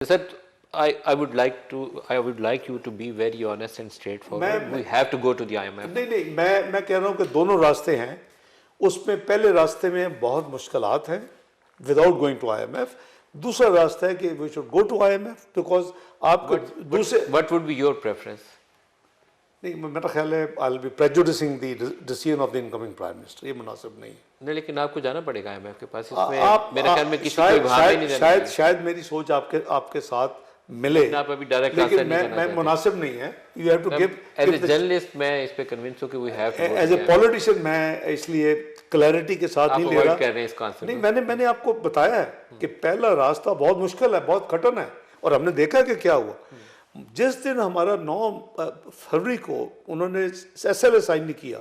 Sir, I would like you to be very honest and straightforward. We have to go to the IMF. नहीं, मैं कह रहा हूँ कि दोनों रास्ते हैं। उसमें पहले रास्ते में बहुत मुश्किलात हैं विदाउट गोइंग टू IMF। दूसरा रास्ता है कि we should go to IMF because आपको दूसरे What would be your preference? नहीं, मेरा ख्याल है I will be prejudicing the decision of the incoming prime minister. ये मुनासिब नहीं है। नहीं, लेकिन आपको जाना पड़ेगा IMF के पास। इसमें मेरे ख्याल में किसी को भाग नहीं देना। शायद मेरी सोच आपके साथ मिले, आप अभी डायरेक्ट लेकिन मैं मुनासिब नहीं है। You have to give as a journalist मैं इस पे कन्विंस हूं कि we have to as a politician. मैं इसलिए क्लैरिटी के साथ नहीं ले रहा। कर रहे हैं इस कॉन्सेप्ट। नहीं, मैंने आपको बताया है कि पहला रास्ता बहुत मुश्किल है, बहुत कठिन है, और हमने देखा कि क्या हुआ। जिस दिन हमारा 9 फरवरी को उन्होंने SLA साइन नहीं किया,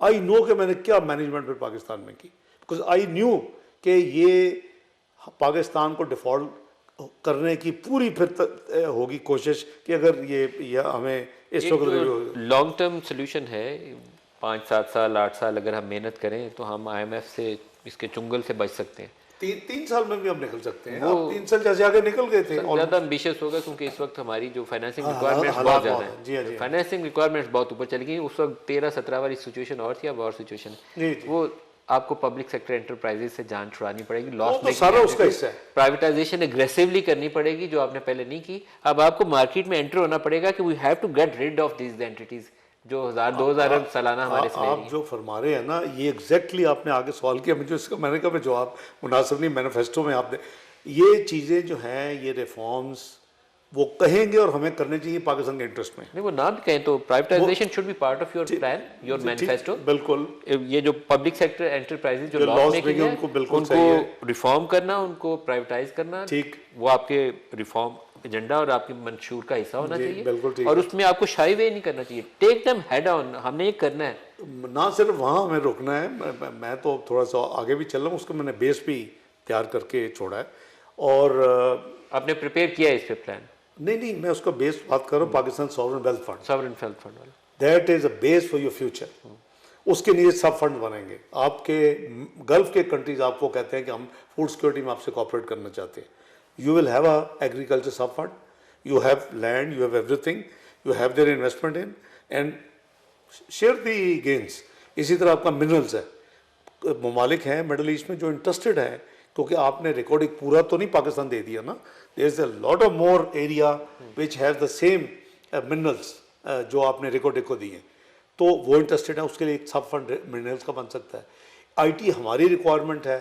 आई नो कि मैंने क्या मैनेजमेंट फिर पाकिस्तान में की, बिकॉज आई न्यू कि ये पाकिस्तान को डिफॉल्ट करने की पूरी फिर होगी कोशिश कि अगर ये हमें इस वक्त लॉन्ग टर्म सोल्यूशन है। 5-7 साल 8 साल अगर हम मेहनत करें तो हम IMF से इसके चुंगल से बच सकते हैं। 3 साल में भी हम निकल सकते हैं। वो 3 साल जैसे आगे निकल गए थे। ज़्यादा एम्बिशियस होगा क्योंकि इस वक्त हमारी जो फाइनेंसिंग रिक्वायरमेंट्स बहुत ज़्यादा है। फाइनेंसिंग रिक्वायरमेंट्स बहुत ऊपर चली गई। उस वक्त 13-17 वाली सिचुएशन और थी, अब और सिचुएशन वो आपको पब्लिक सेक्टर एंटरप्राइजेस से जान छुड़ानी पड़ेगी। लॉस तो सारा उसका हिस्सा है। प्राइवेटाइजेशन एग्रेसिवली करनी पड़ेगी जो आपने पहले नहीं की। अब आपको मार्केट में एंटर होना पड़ेगा कि we have to get rid of these entities जो 1000-2000 अरब सालाना हमारे से आप जो फरमा रहे हैं ना, ये एग्जैक्टली आपने आगे सवाल किया, मुझे इसका मैंने कहा जवाब मुनासिब नहीं। मैनिफेस्टो में आपने ये चीज़ें जो हैं, ये रिफॉर्म्स वो कहेंगे और हमें करने चाहिए पाकिस्तान के इंटरेस्ट में। नहीं, वो ना भी कहें तो privatisation should be part of your plan, your manifesto. बिल्कुल। ये जो पब्लिक सेक्टर एंटरप्राइजेज जो लॉस मेकिंग है उनको रिफॉर्म करना, उनको प्राइवेटाइज करना, ठीक, वो आपके रिफॉर्म एजेंडा और आपकी मंशूर का हिस्सा होना चाहिए। बिल्कुल। और उसमें आपको शाई वे नहीं करना चाहिए। Take them head on. हमने ये करना है, ना सिर्फ वहाँ हमें रुकना है। मैं तो थोड़ा सा आगे भी चल रहा हूँ, उसको मैंने बेस भी तैयार करके छोड़ा है। और आपने प्रिपेयर किया है इस पे प्लान? नहीं, मैं उसका बेस बात कर रहा हूँ, Pakistan sovereign wealth fund. Sovereign wealth fund वाला, that is a base for your future. उसके लिए सब फंड बनेंगे। आपके गल्फ के कंट्रीज आपको कहते हैं कि हम फूड सिक्योरिटी में आपसे कॉपरेट करना चाहते हैं। You will have a agriculture sub fund, you have land, you have everything, you have there investment in and share the gains. इसी तरह आपका मिनरल्स है। ममालिक हैं मिडल ईस्ट में जो इंटरेस्टेड है, क्योंकि आपने रिकॉर्ड एक पूरा तो नहीं पाकिस्तान दे दिया ना, there is a lot of more area which have the same minerals जो आपने रिकॉर्ड को दिए, तो वो इंटरेस्टेड है। उसके लिए एक सब फंड मिनरल्स का बन सकता है। IT हमारी रिक्वायरमेंट है।